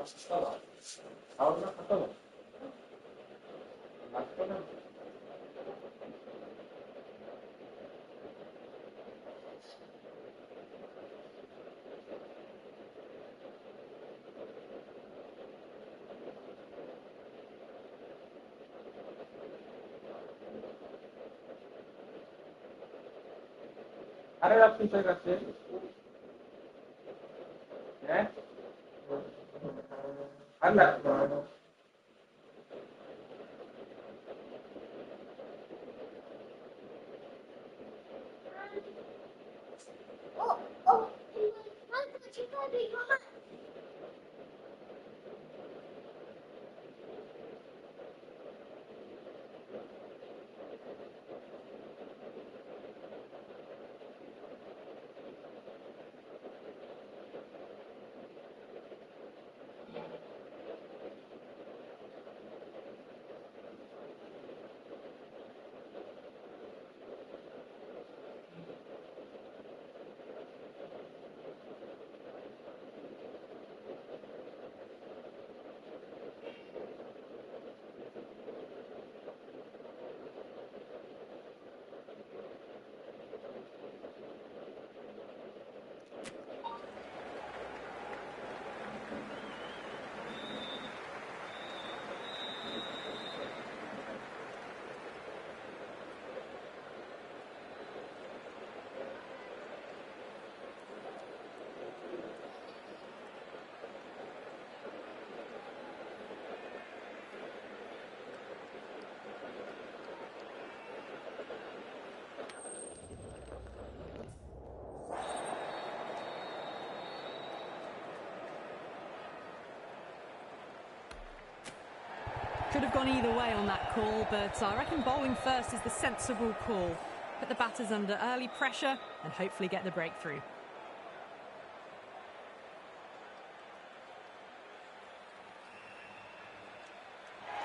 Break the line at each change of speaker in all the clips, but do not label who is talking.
अरे आप पीछे करते हैं अल्लाह
Could have gone either way on that call, but I reckon bowling first is the sensible call. Put the batters under early pressure and hopefully get the breakthrough.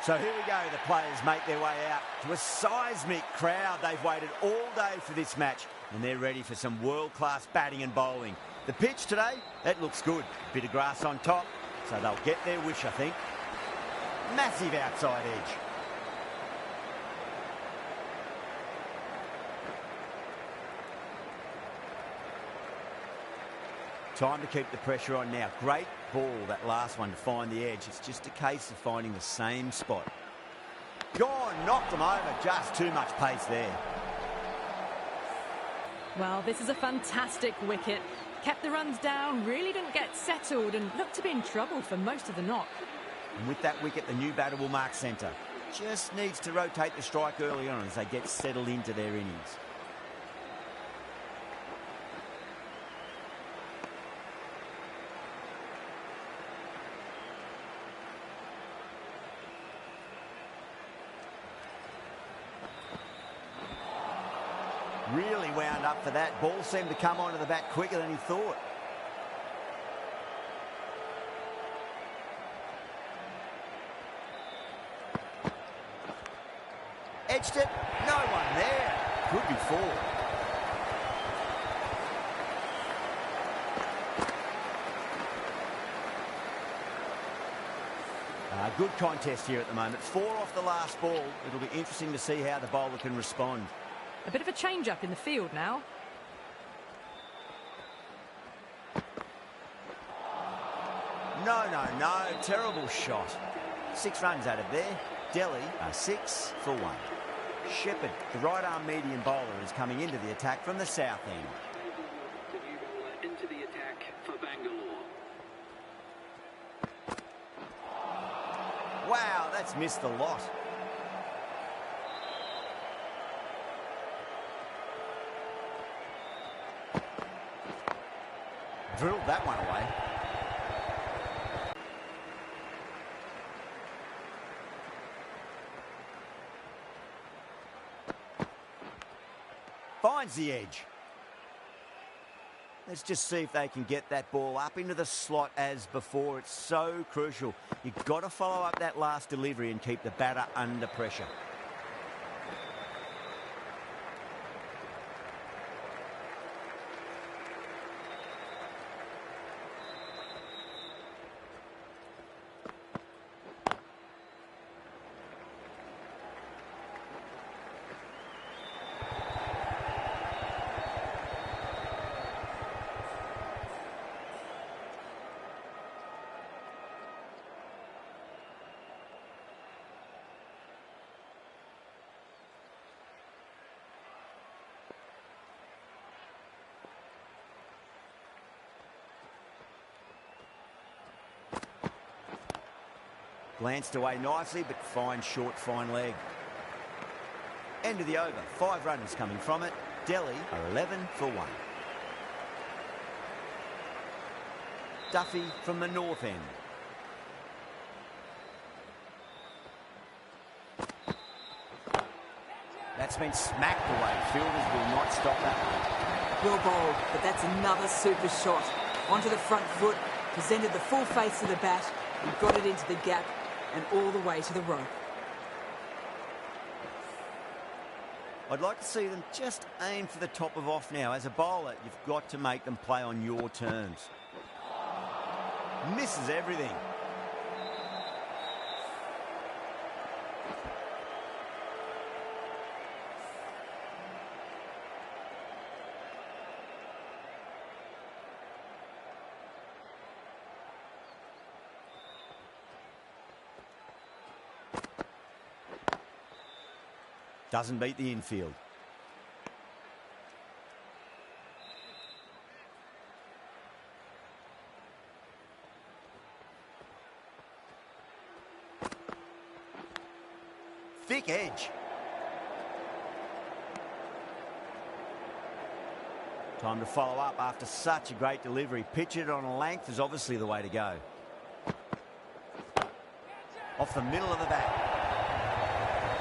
So here we go, the players make their way out to a seismic crowd. They've waited all day for this match and they're ready for some world-class batting and bowling. The pitch today, that looks good. A bit of grass on top, so they'll get their wish, I think. Massive outside edge. Time to keep the pressure on now. Great ball, that last one, to find the edge. It's just a case of finding the same spot. Gone, knocked them over. Just too much pace there.
Well, this is a fantastic wicket. Kept the runs down, really didn't get settled and looked to be in trouble for most of the knock.
And with that wicket, the new batter will mark centre. Just needs to rotate the strike early on as they get settled into their innings. Really wound up for that. Ball seemed to come onto the bat quicker than he thought. Edged it. No one there. Could be four. Good contest here at the moment. 4 off the last ball. It'll be interesting to see how the bowler can respond.
A bit of a change-up in the field now.
No. Terrible shot. 6 runs out of there. Delhi are 6 for 1. Shepherd, the right-arm medium bowler, is coming into the attack from the south end.
The new bowler into the attack for Bangalore.
Wow, that's missed the lot. Drilled that one away. Finds the edge. Let's just see if they can get that ball up into the slot as before. It's so crucial. You've got to follow up that last delivery and keep the batter under pressure. Glanced away nicely, but fine short, fine leg. End of the over. 5 runs coming from it. Delhi are 11 for 1. Duffy from the north end. That's been smacked away. Fielders will not stop that.
Well bowled, but that's another super shot. Onto the front foot, presented the full face of the bat, and got it into the gap and all the way to the rope.
I'd like to see them just aim for the top of off now. As a bowler, you've got to make them play on your terms. Misses everything. Doesn't beat the infield. Thick edge. Time to follow up after such a great delivery. Pitch it on a length is obviously the way to go. Off the middle of the bat.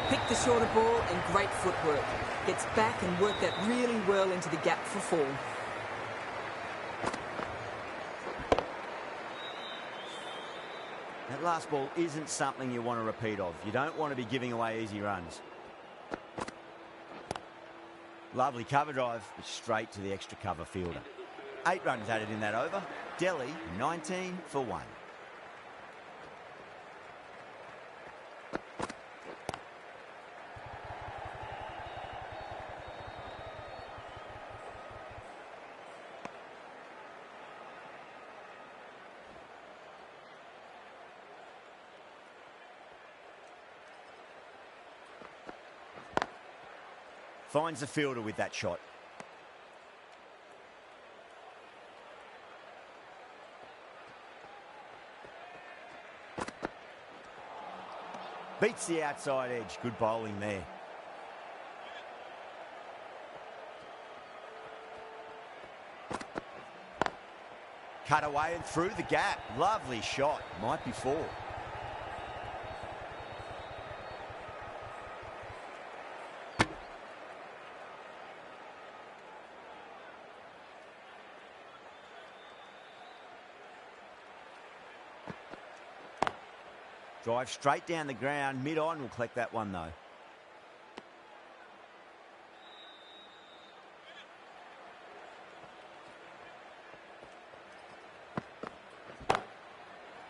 Picked the shorter ball and great footwork. Gets back and worked that really well into the gap for 4.
That last ball isn't something you want to repeat of. You don't want to be giving away easy runs. Lovely cover drive, but straight to the extra cover fielder. 8 runs added in that over. Delhi 19 for 1. Finds the fielder with that shot. Beats the outside edge. Good bowling there. Cut away and through the gap. Lovely shot. Might be 4. Drive straight down the ground, mid-on. We'll collect that one, though.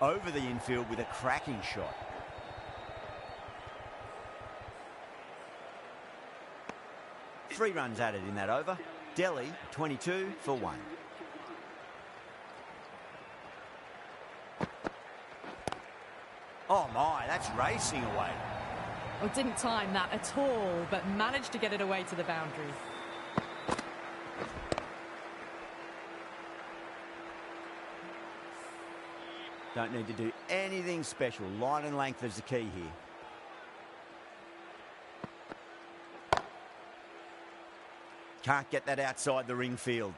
Over the infield with a cracking shot. Three runs added in that over. Delhi 22 for 1. Oh my, that's racing away.
Well, didn't time that at all, but managed to get it away to the boundary.
Don't need to do anything special. Line and length is the key here. Can't get that outside the ring field.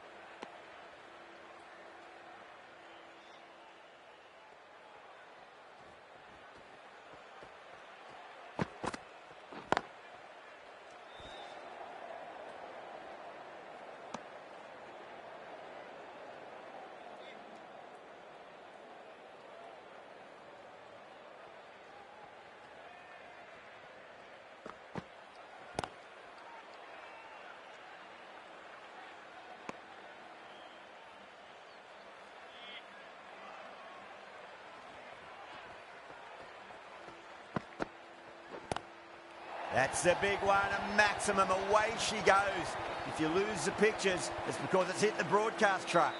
That's the big one, a maximum. Away she goes. If you lose the pictures, it's because it's hit the broadcast truck.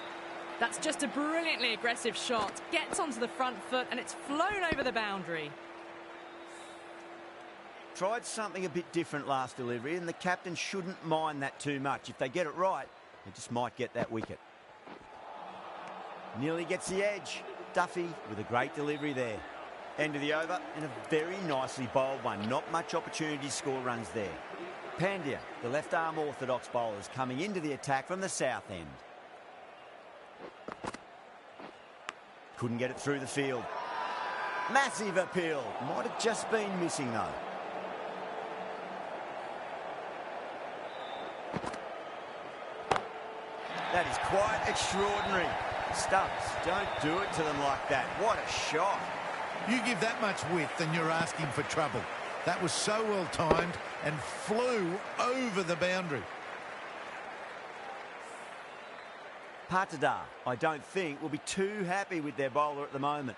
That's just a brilliantly aggressive shot. Gets onto the front foot and it's flown over the boundary.
Tried something a bit different last delivery, and the captain shouldn't mind that too much. If they get it right, they just might get that wicket. Nearly gets the edge. Duffy with a great delivery there. End of the over, and a very nicely bowled one. Not much opportunity to score runs there. Pandya, the left-arm orthodox bowlers, coming into the attack from the south end. Couldn't get it through the field. Massive appeal. Might have just been missing, though. That is quite extraordinary. Stubbs, don't do it to them like that. What a shot.
You give that much width and you're asking for trouble. That was so well timed and flew over the boundary.
Patidar, I don't think, will be too happy with their bowler at the moment.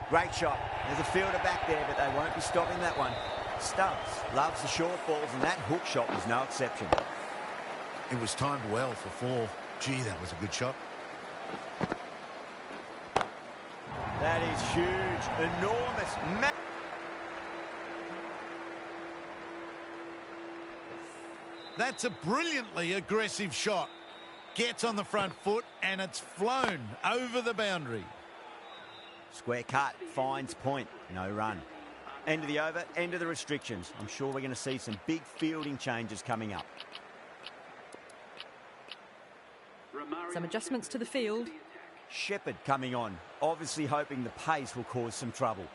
Great shot. There's a fielder back there, but they won't be stopping that one. Stubbs loves the short balls, and that hook shot was no exception.
It was timed well for 4. Gee, that was a good shot.
That is huge, enormous.
That's a brilliantly aggressive shot. Gets on the front foot, and it's flown over the boundary.
Square cut, finds point, no run. End of the over, end of the restrictions. I'm sure we're going to see some big fielding changes coming up.
Some adjustments to the field.
Shepherd coming on, obviously hoping the pace will cause some trouble.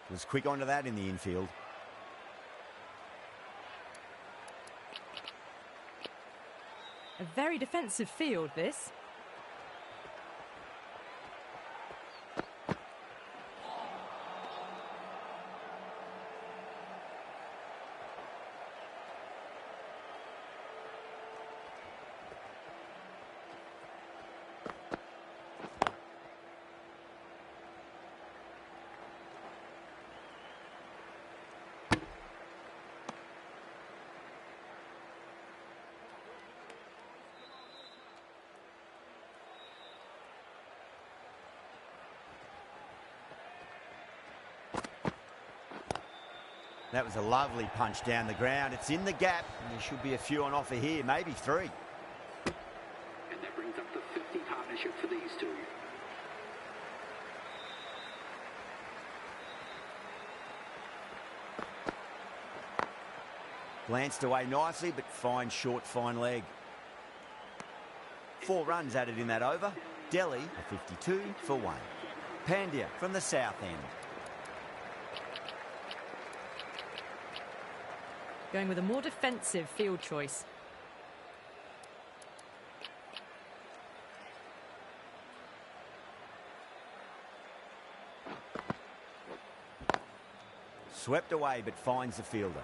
Was quick onto that in the infield.
A very defensive field, this.
That was a lovely punch down the ground. It's in the gap, and there should be a few on offer here, maybe 3.
And that brings up the 50 partnership for these two.
Glanced away nicely, but fine short, fine leg. 4 runs added in that over. Delhi, a 52 for 1. Pandya from the south end.
Going with a more defensive field choice.
Swept away, but finds the fielder.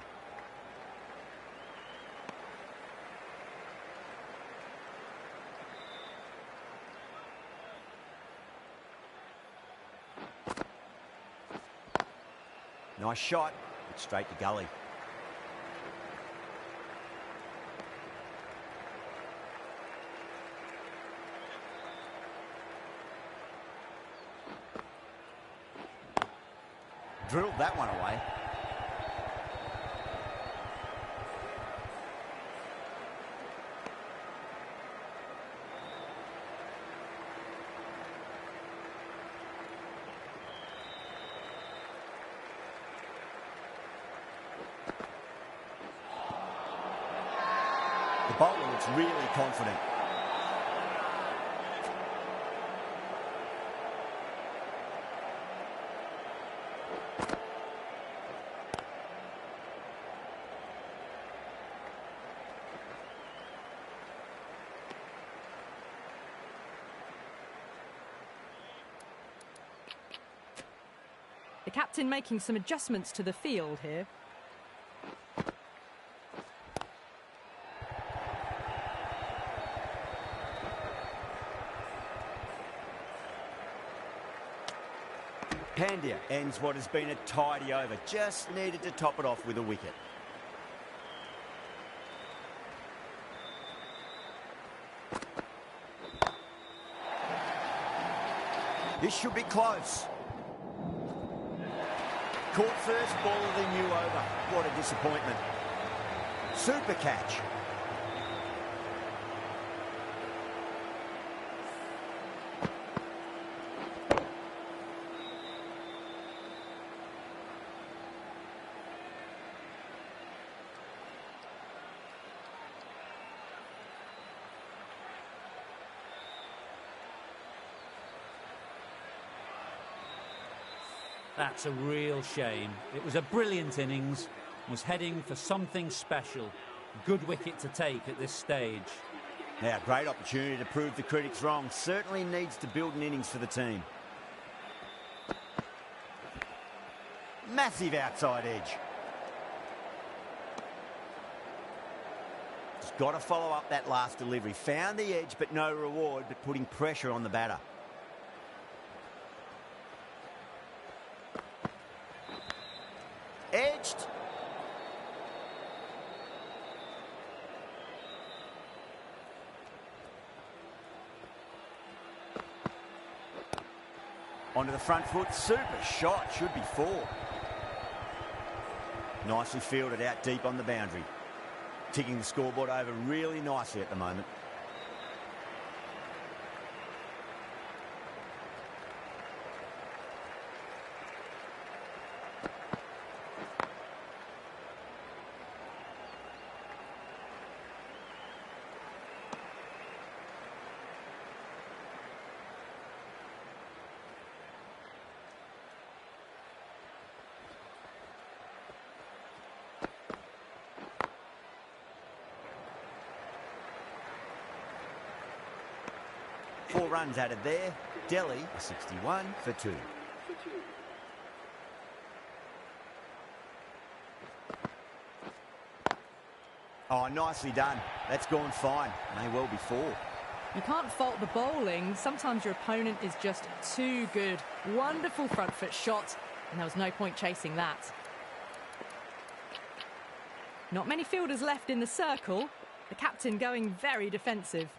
Nice shot, but straight to gully. Drilled that one away. The bowler looks really confident.
The captain making some adjustments to the field here.
Pandya ends what has been a tidy over. Just needed to top it off with a wicket. This should be close. Caught first ball of the new over. What a disappointment. Super catch.
That's a real shame. It was a brilliant innings, was heading for something special. Good wicket to take at this stage.
Now, great opportunity to prove the critics wrong. Certainly needs to build an innings for the team. Massive outside edge. Just got to follow up that last delivery. Found the edge, but no reward, but putting pressure on the batter. Edged. Onto the front foot. Super shot. Should be 4. Nicely fielded out deep on the boundary. Ticking the scoreboard over really nicely at the moment. Four runs added there. Delhi, a 61 for 2. Oh, nicely done. That's gone fine. May well be 4.
You can't fault the bowling. Sometimes your opponent is just too good. Wonderful front foot shot, and there was no point chasing that. Not many fielders left in the circle. The captain going very defensive.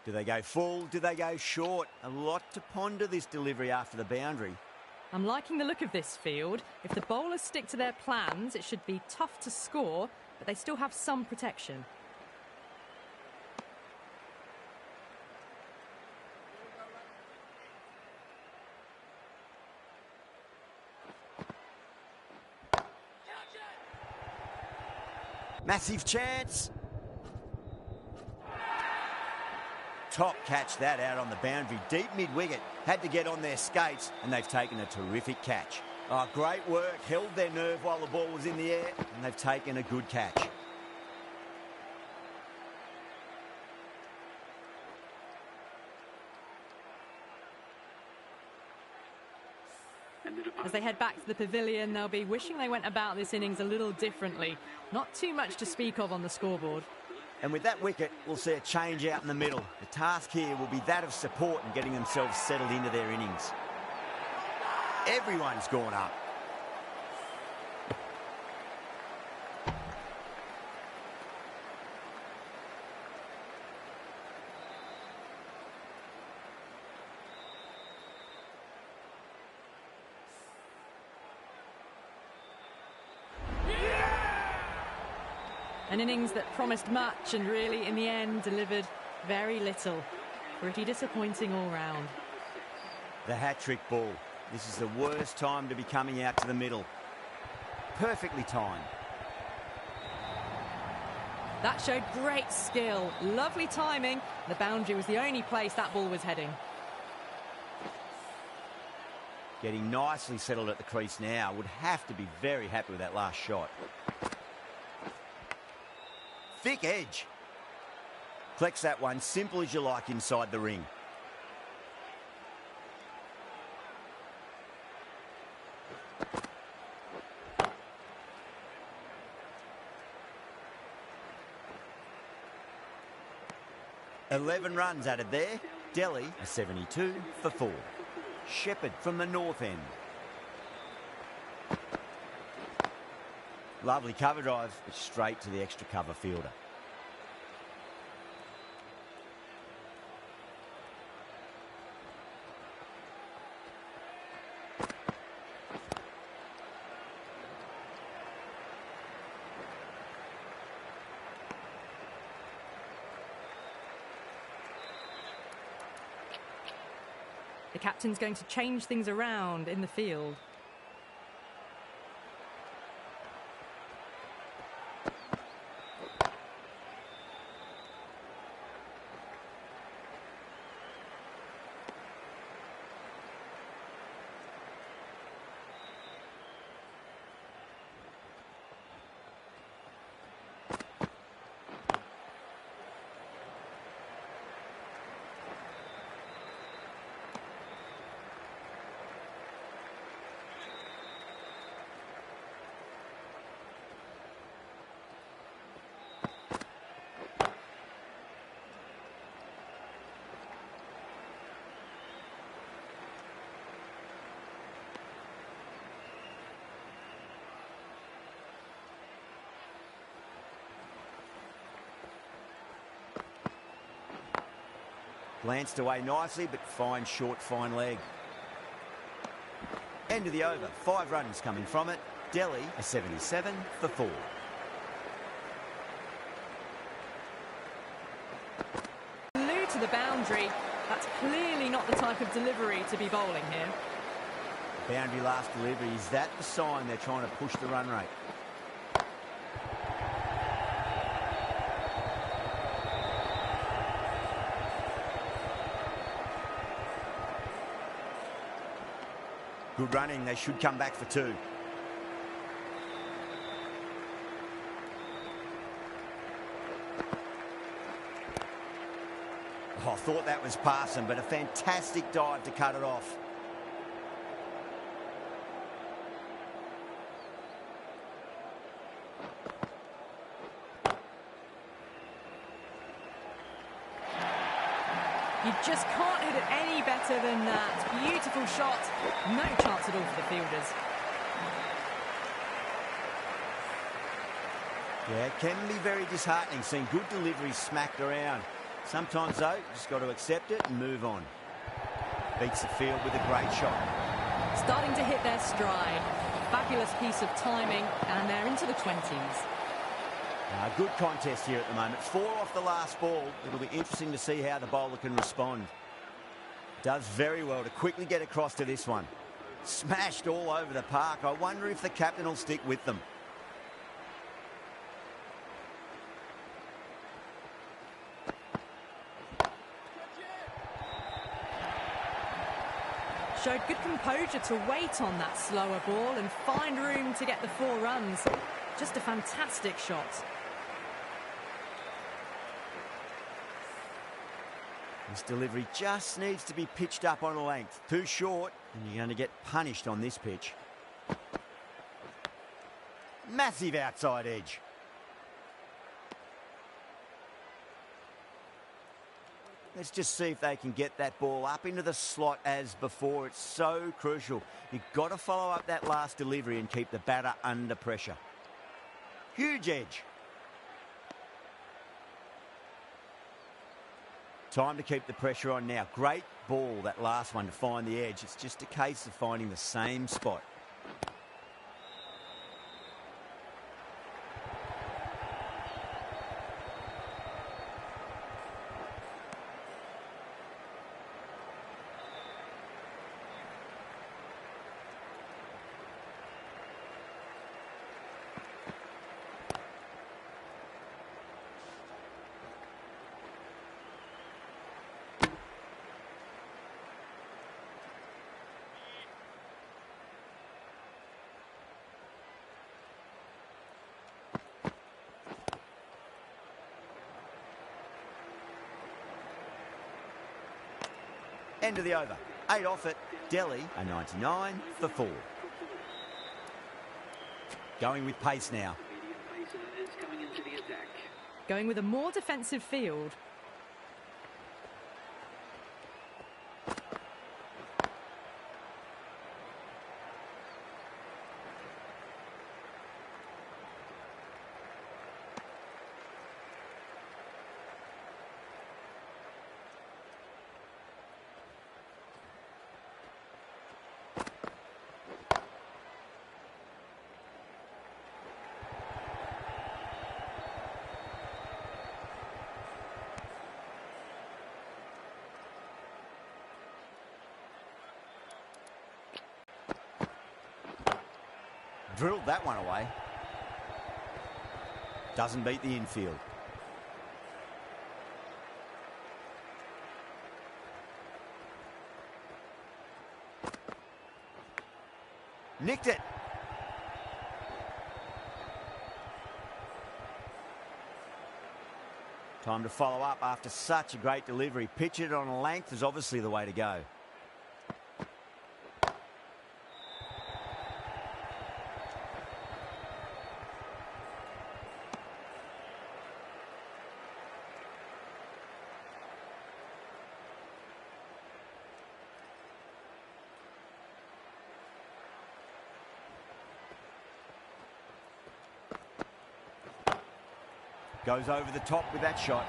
Do they go full? Do they go short? A lot to ponder this delivery after the boundary.
I'm liking the look of this field. If the bowlers stick to their plans, it should be tough to score, but they still have some protection.
Massive chance. Top catch that out on the boundary. Deep mid-wicket. Had to get on their skates, and they've taken a terrific catch. Oh, great work. Held their nerve while the ball was in the air, and they've taken a good catch.
As they head back to the pavilion, they'll be wishing they went about this innings a little differently. Not too much to speak of on the scoreboard.
And with that wicket, we'll see a change out in the middle. The task here will be that of support and getting themselves settled into their innings. Everyone's gone up.
An innings that promised much and really, in the end, delivered very little. Pretty disappointing all round.
The hat-trick ball. This is the worst time to be coming out to the middle. Perfectly timed.
That showed great skill. Lovely timing. The boundary was the only place that ball was heading.
Getting nicely settled at the crease now. Would have to be very happy with that last shot. Thick edge. Collects that one, simple as you like, inside the ring. .11 runs added there. Delhi, a 72 for 4. Shepherd from the north end. Lovely cover drive, but straight to the extra cover fielder.
The captain's going to change things around in the field.
Glanced away nicely, but fine short, fine leg. End of the over. 5 runs coming from it. Delhi a 77 for 4.
Flew to the boundary. That's clearly not the type of delivery to be bowling here.
Boundary last delivery. Is that the sign they're trying to push the run rate? Good running. They should come back for 2. Oh, I thought that was passing, but a fantastic dive to cut it off.
You just can't hit it any better than that. Beautiful shot. No chance at all for the fielders.
Yeah, it can be very disheartening seeing good deliveries smacked around. Sometimes, though, you just got to accept it and move on. Beats the field with a great shot.
Starting to hit their stride. Fabulous piece of timing, and they're into the 20s.
Good contest here at the moment. 4 off the last ball. It'll be interesting to see how the bowler can respond. Does very well to quickly get across to this one. Smashed all over the park. I wonder if the captain will stick with them.
Showed good composure to wait on that slower ball and find room to get the 4 runs. Just a fantastic shot.
This delivery just needs to be pitched up on a length. Too short, and you're going to get punished on this pitch. Massive outside edge. Let's just see if they can get that ball up into the slot as before. It's so crucial. You've got to follow up that last delivery and keep the batter under pressure. Huge edge. Time to keep the pressure on now. Great ball, that last one, to find the edge. It's just a case of finding the same spot. End of the over. 8 off it. Delhi a 99 for 4. Going with pace now.
Going with a more defensive field.
Drilled that one away. Doesn't beat the infield. Nicked it. Time to follow up after such a great delivery. Pitch it on a length is obviously the way to go. Goes over the top with that shot.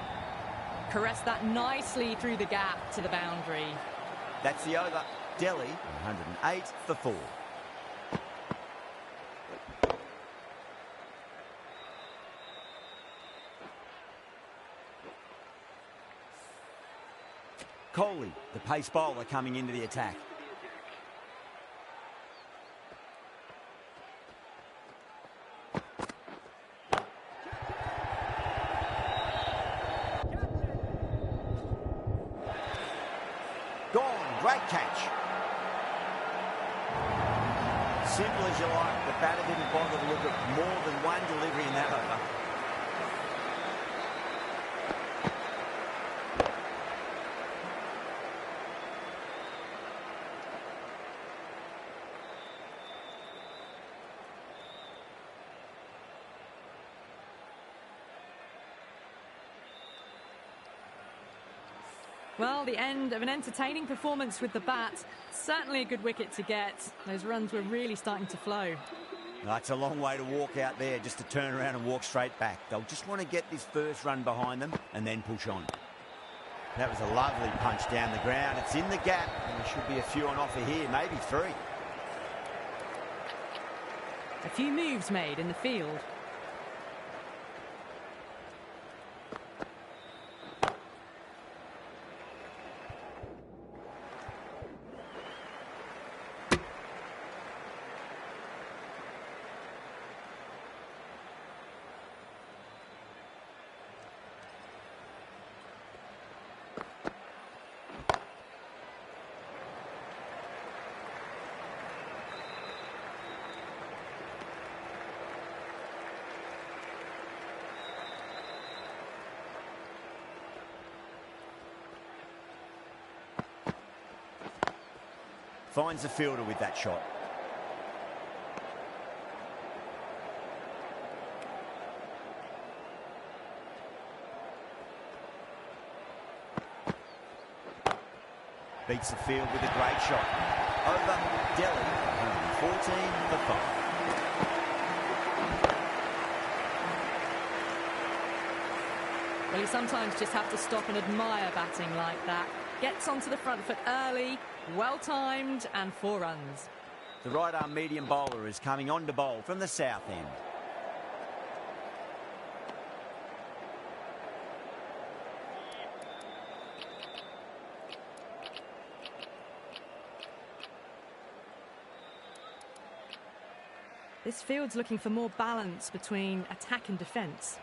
Caressed that nicely through the gap to the boundary.
That's the over. Delhi, 108 for 4. Kohli, the pace bowler, coming into the attack. Gone, great catch. Simple as you like, the batter didn't bother to look at more than one delivery in that over.
Well, the end of an entertaining performance with the bat. Certainly a good wicket to get. Those runs were really starting to flow.
That's a long way to walk out there, just to turn around and walk straight back. They'll just want to get this first run behind them and then push on. That was a lovely punch down the ground. It's in the gap, and there should be a few on offer here, maybe 3.
A few moves made in the field.
Finds the fielder with that shot. Beats the field with a great shot. Over Delhi, 114 for 5.
Well, you sometimes just have to stop and admire batting like that. Gets onto the front foot early, well-timed, and 4 runs.
The right-arm medium bowler is coming on to bowl from the south end.
This field's looking for more balance between attack and defence.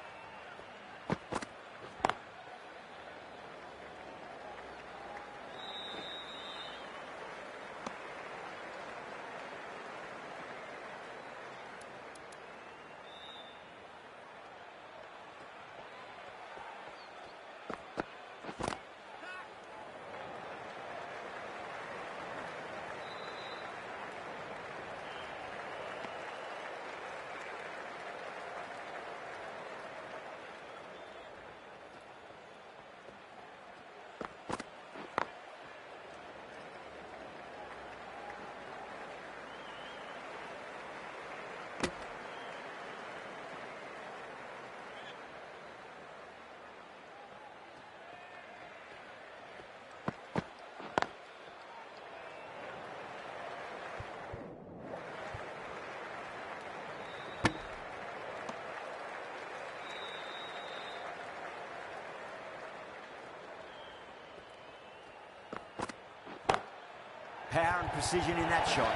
Power and precision in that shot.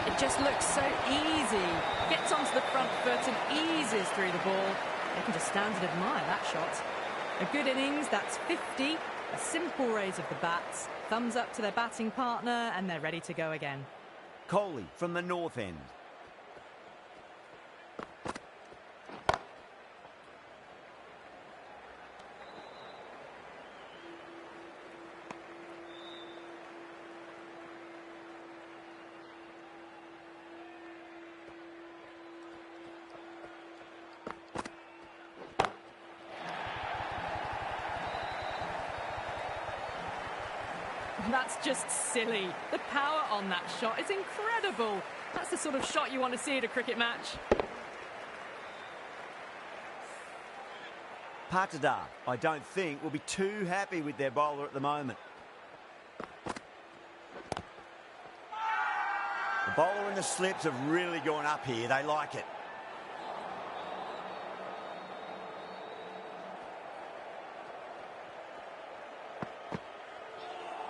It just looks so easy. Gets onto the front foot and eases through the ball. They can just stand and admire that shot. A good innings, that's 50. A simple raise of the bats. Thumbs up to their batting partner and they're ready to go again.
Kohli from the north end.
That's just silly. The power on that shot is incredible. That's the sort of shot you want to see at a cricket match.
Patidar, I don't think, will be too happy with their bowler at the moment. The bowler and the slips have really gone up here. They like it.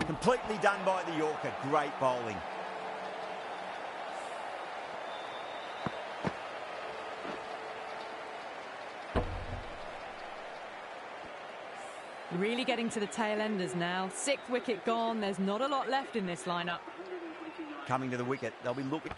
Completely done by the Yorker. Great bowling.
Really getting to the tail enders now. 6th wicket gone. There's not a lot left in this lineup.
Coming to the wicket, they'll be looking.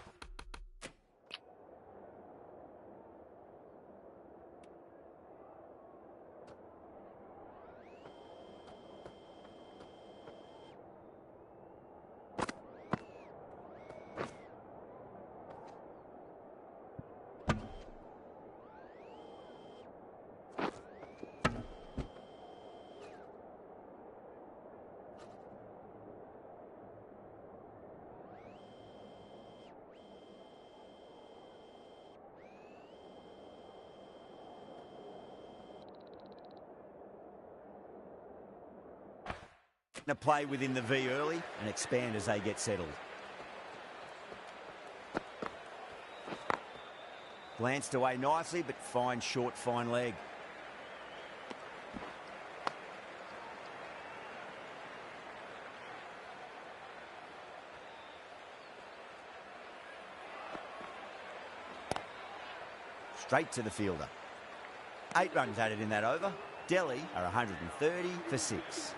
To play within the V early and expand as they get settled. Glanced away nicely, but fine short, fine leg. Straight to the fielder. 8 runs added in that over. Delhi are 130 for 6.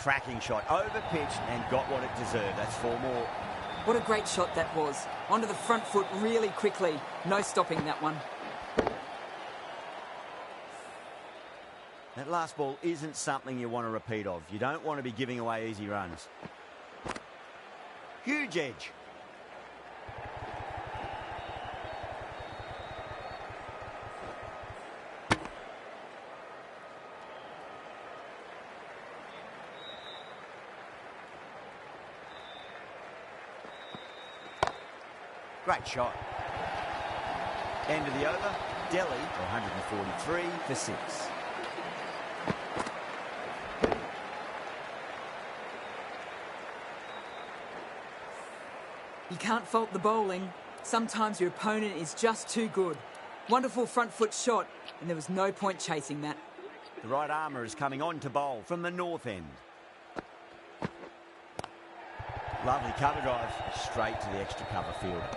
Cracking shot, over pitch and got what it deserved. That's 4 more.
What a great shot that was. Onto the front foot really quickly. No stopping that one.
That last ball isn't something you want to repeat of. You don't want to be giving away easy runs. Huge edge. Great shot. End of the over. Delhi are 143 for 6.
You can't fault the bowling. Sometimes your opponent is just too good. Wonderful front foot shot, and there was no point chasing that.
The right armour is coming on to bowl from the north end. Lovely cover drive, straight to the extra cover fielder.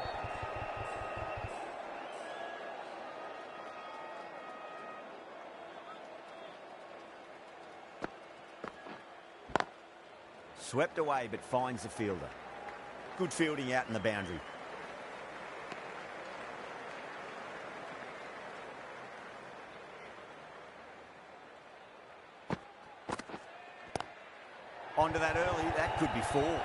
Swept away, but finds the fielder. Good fielding out in the boundary. onto that early. That could be 4.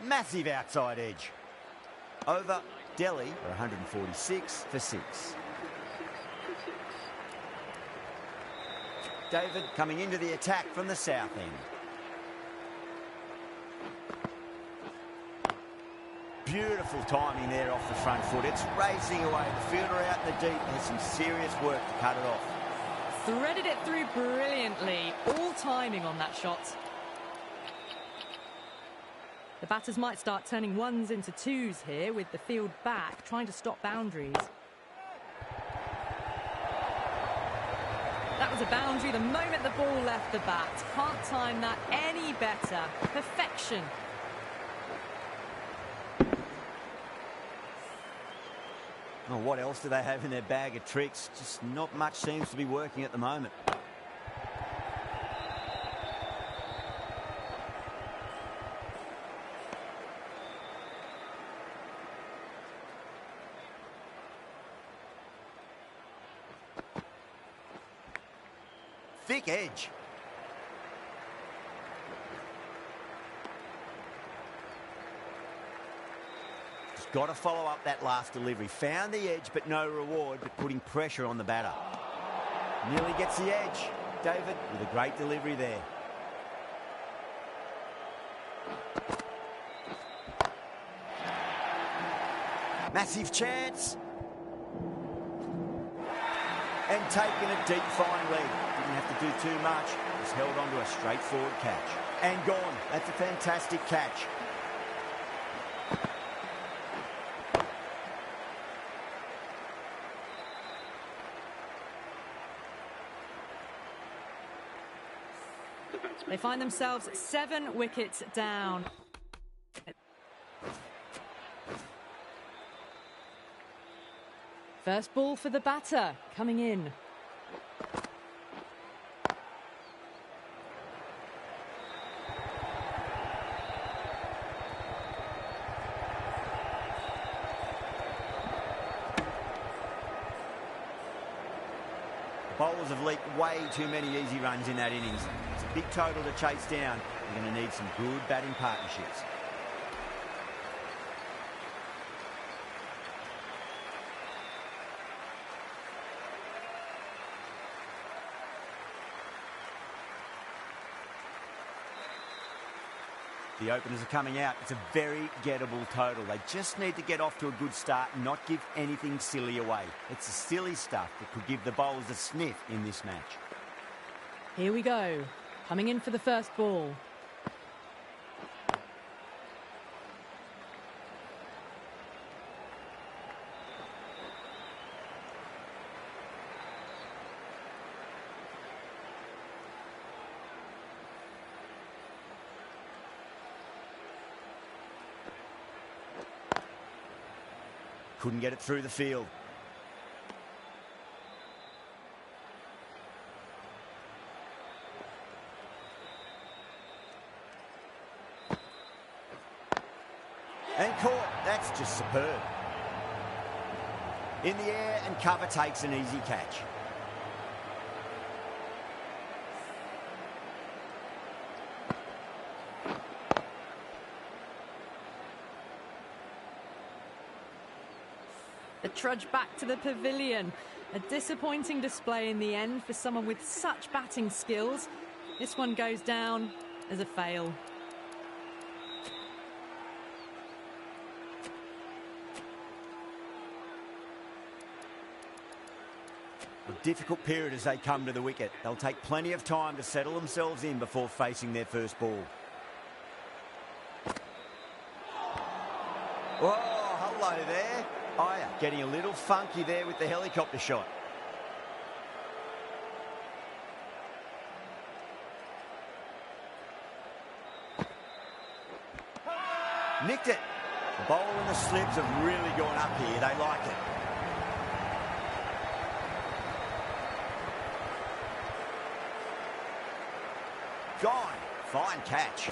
Massive outside edge. Over Delhi for 146 for 6. David coming into the attack from the south end. Beautiful timing there off the front foot. It's racing away. The fielder out in the deep has some serious work to cut it off.
Threaded it through brilliantly. All timing on that shot. The batters might start turning 1s into 2s here with the field back, trying to stop boundaries. That was a boundary the moment the ball left the bat. Can't time that any better. Perfection.
Oh, what else do they have in their bag of tricks? Just not much seems to be working at the moment. Thick edge. Just got to follow up that last delivery. Found the edge, but no reward, but putting pressure on the batter. Nearly gets the edge. David with a great delivery there. Massive chance. And taken it deep fine leg. Didn't have to do too much. Just held on to a straightforward catch. And gone. That's a fantastic catch.
They find themselves 7 wickets down. First ball for the batter, coming in.
Bowlers have leaked way too many easy runs in that innings. It's a big total to chase down. They're going to need some good batting partnerships. The openers are coming out. It's a very gettable total. They just need to get off to a good start and not give anything silly away. It's the silly stuff that could give the bowlers a sniff in this match.
Here we go. Coming in for the first ball.
Couldn't get it through the field. And caught. That's just superb. In the air and cover takes an easy catch.
The trudge back to the pavilion. A disappointing display in the end for someone with such batting skills. This one goes down as a fail.
A difficult period as they come to the wicket. They'll take plenty of time to settle themselves in before facing their first ball. Oh, hello there. Oh, yeah, getting a little funky there with the helicopter shot. Nicked it. The bowl and the slips have really gone up here. They like it. Gone. Fine catch.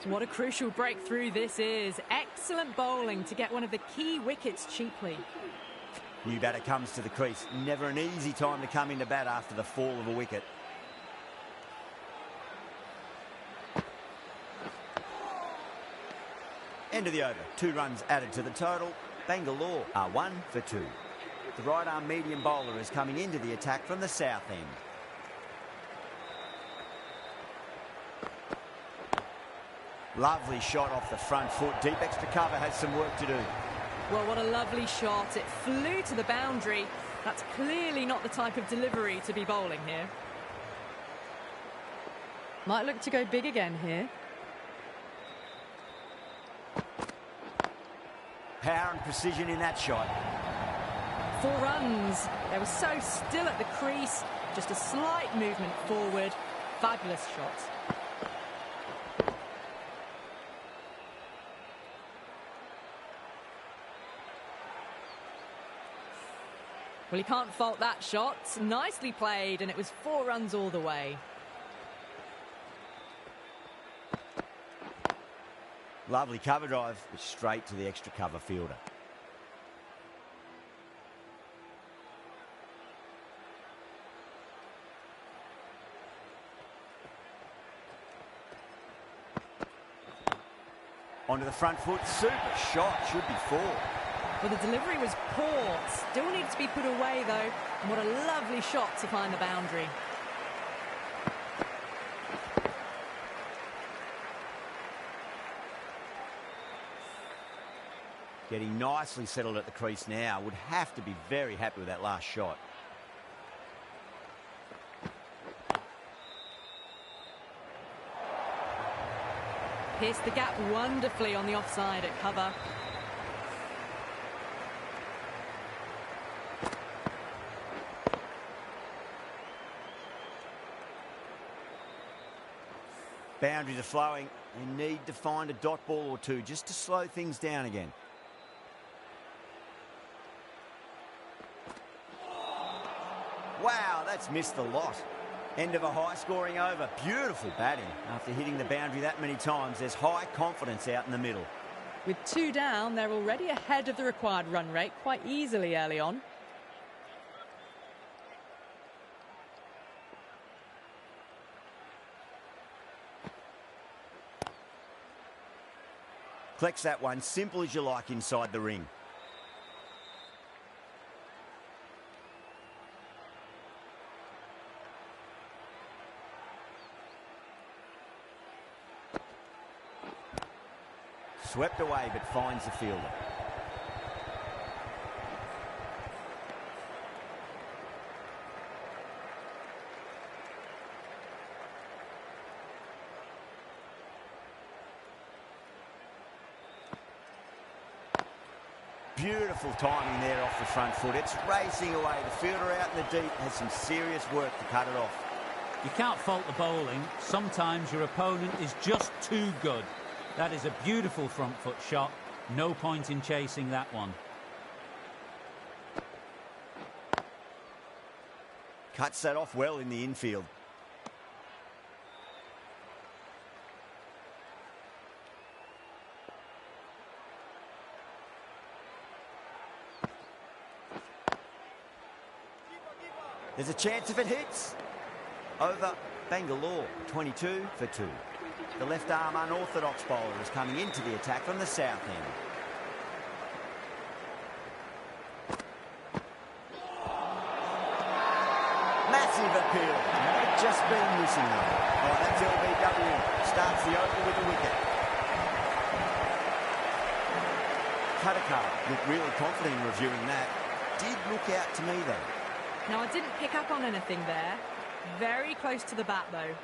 What a crucial breakthrough this is. Excellent bowling to get one of the key wickets cheaply.
New batter comes to the crease. Never an easy time to come into bat after the fall of a wicket. End of the over. 2 runs added to the total. Bangalore are 1 for 2. The right-arm medium bowler is coming into the attack from the south end. Lovely shot off the front foot. Deep extra cover has some work to do.
Well, what a lovely shot. It flew to the boundary. That's clearly not the type of delivery to be bowling here. Might look to go big again here.
Power and precision in that shot.
4 runs. They were so still at the crease. Just a slight movement forward. Fabulous shot. Well, you can't fault that shot. Nicely played, and it was 4 runs all the way.
Lovely cover drive, but straight to the extra cover fielder. Onto the front foot, super shot, should be 4.
Well, the delivery was poor. Still needs to be put away, though. And what a lovely shot to find the boundary.
Getting nicely settled at the crease now. Would have to be very happy with that last shot.
Pierced the gap wonderfully on the offside at cover.
Boundaries are flowing. They need to find a dot ball or 2 just to slow things down again. Wow, that's missed the lot. End of a high-scoring over. Beautiful batting. After hitting the boundary that many times, there's high confidence out in the middle.
With 2 down, they're already ahead of the required run rate quite easily early on.
Collects that one, simple as you like inside the ring. Swept away, but finds the fielder. Beautiful timing there off the front foot. It's racing away. The fielder out in the deep has some serious work to cut it off.
You can't fault the bowling. Sometimes your opponent is just too good. That is a beautiful front foot shot. No point in chasing that one.
Cuts that off well in the infield. There's a chance if it hits. Over Bangalore, 22 for 2. The left-arm unorthodox bowler is coming into the attack from the south end. Massive appeal. Might just been missing though. Oh, that's LBW. Starts the over with a wicket. Patidar looked really confident in reviewing that. Did look out to me, though.
Now, I didn't pick up on anything there. Very close to the bat, though.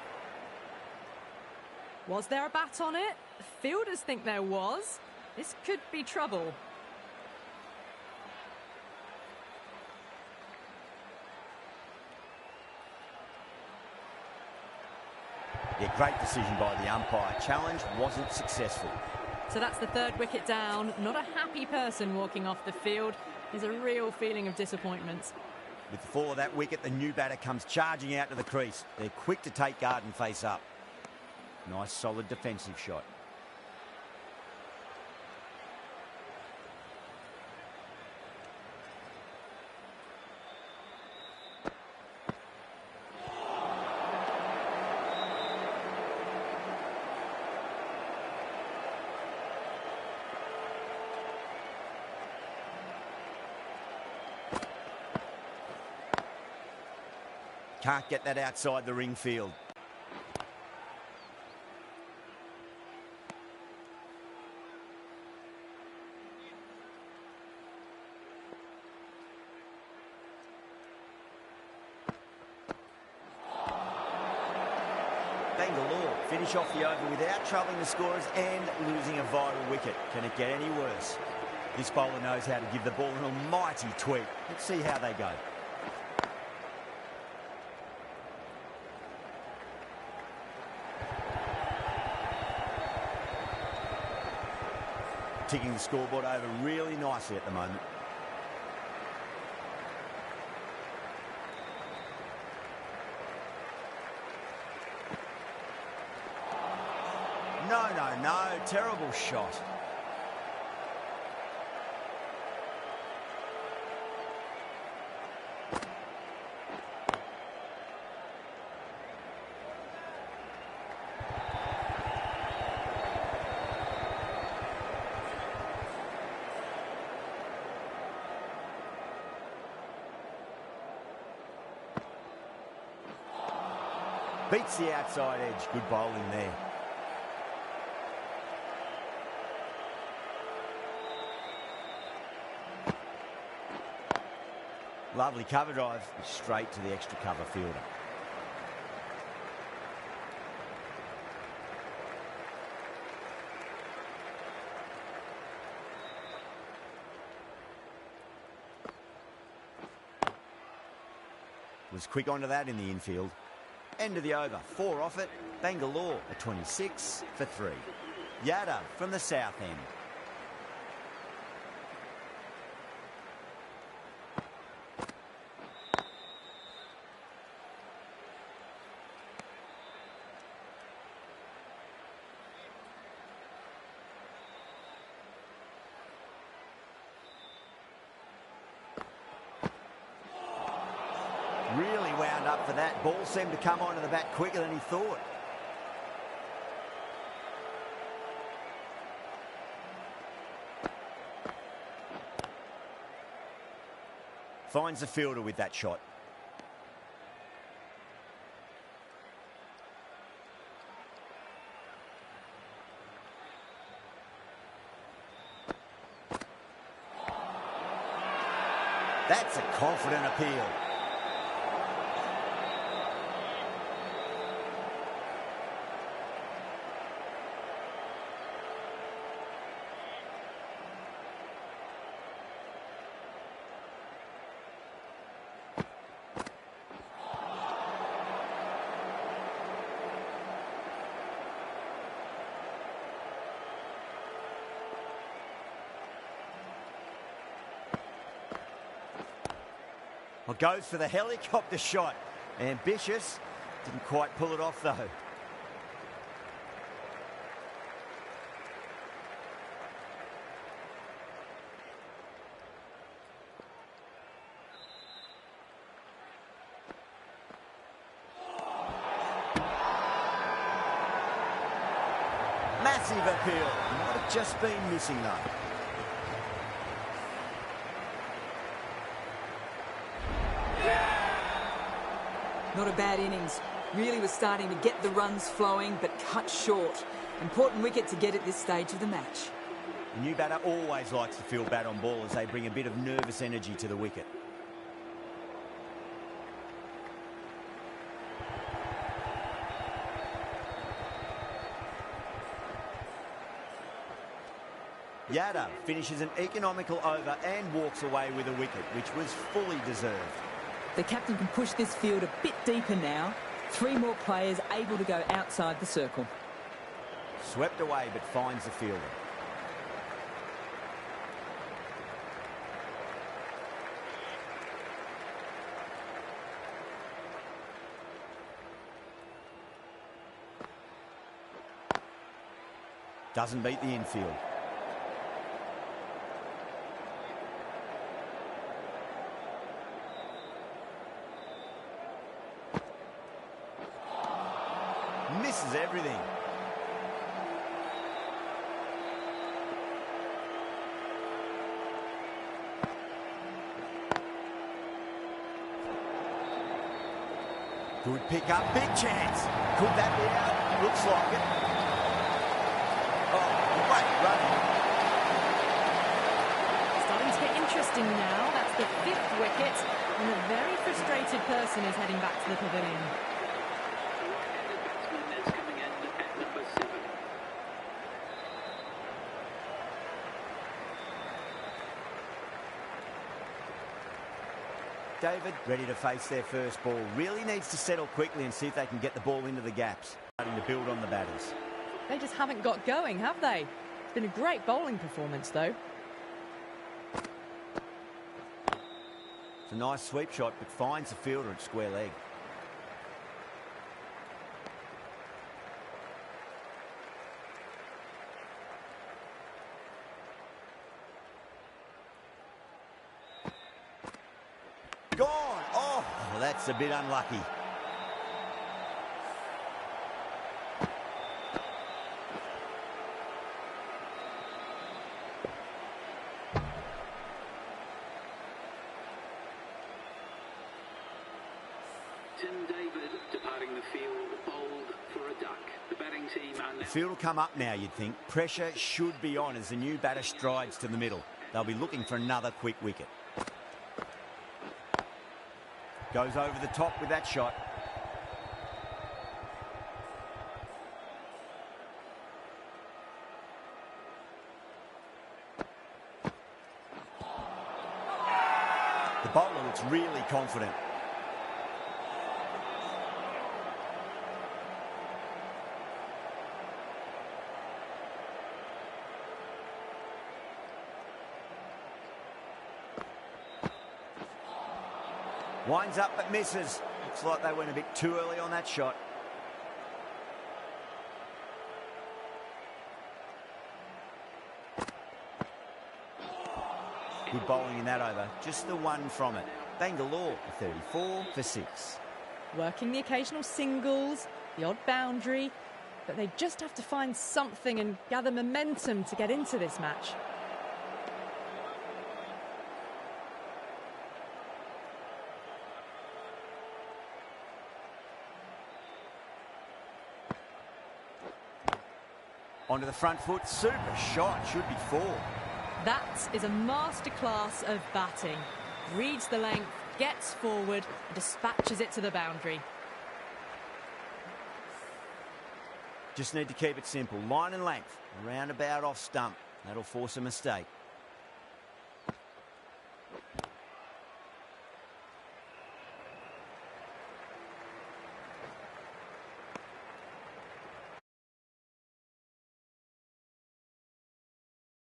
Was there a bat on it? Fielders think there was. This could be trouble.
Yeah, great decision by the umpire. Challenge wasn't successful.
So that's the third wicket down. Not a happy person walking off the field. There's a real feeling of disappointment.
With the fall of that wicket, the new batter comes charging out to the crease. They're quick to take guard and face up. Nice, solid defensive shot. Can't get that outside the ring field. Bangalore finish off the over without troubling the scorers and losing a vital wicket. Can it get any worse? This bowler knows how to give the ball an almighty tweak. Let's see how they go. Ticking the scoreboard over really nicely at the moment. No, terrible shot. Beats the outside edge. Good bowling there. Lovely cover drive, straight to the extra cover fielder. Was quick onto that in the infield. End of the over, 4 off it. Bangalore a 26 for 3. Yadav from the south end. Really wound up for that. Ball seemed to come onto the bat quicker than he thought. Finds the fielder with that shot. That's a confident appeal. Well, goes for the helicopter shot. Ambitious. Didn't quite pull it off, though. Massive appeal. Might have just been missing, though.
Not a bad innings. Really was starting to get the runs flowing, but cut short. Important wicket to get at this stage of the match.
The new batter always likes to feel bat on ball as they bring a bit of nervous energy to the wicket. Yadav finishes an economical over and walks away with a wicket, which was fully deserved.
The captain can push this field a bit deeper now. 3 more players able to go outside the circle.
Swept away but finds the fielder. Doesn't beat the infield. Misses everything. Good pick up, big chance. Could that be out? Looks like it. Oh, great running.
Starting to get interesting now. That's the 5th wicket, and a very frustrated person is heading back to the pavilion.
David, ready to face their first ball. Really needs to settle quickly and see if they can get the ball into the gaps. Starting to build on the batters.
They just haven't got going, have they? It's been a great bowling performance, though.
It's a nice sweep shot, but finds the fielder at square leg. Gone! Oh, well, that's a bit unlucky.
David departing the field, bowled for a duck. The batting team are now...
The field will come up now, you'd think. Pressure should be on as the new batter strides to the middle. They'll be looking for another quick wicket. Goes over the top with that shot. The bowler looks really confident. Winds up but misses. Looks like they went a bit too early on that shot. Good bowling in that over. Just the one from it. Bangalore, 34 for 6.
Working the occasional singles, the odd boundary, but they just have to find something and gather momentum to get into this match.
Onto the front foot, super shot, should be 4.
That is a masterclass of batting. Reads the length, gets forward, and dispatches it to the boundary.
Just need to keep it simple. Line and length, around about off stump. That'll force a mistake.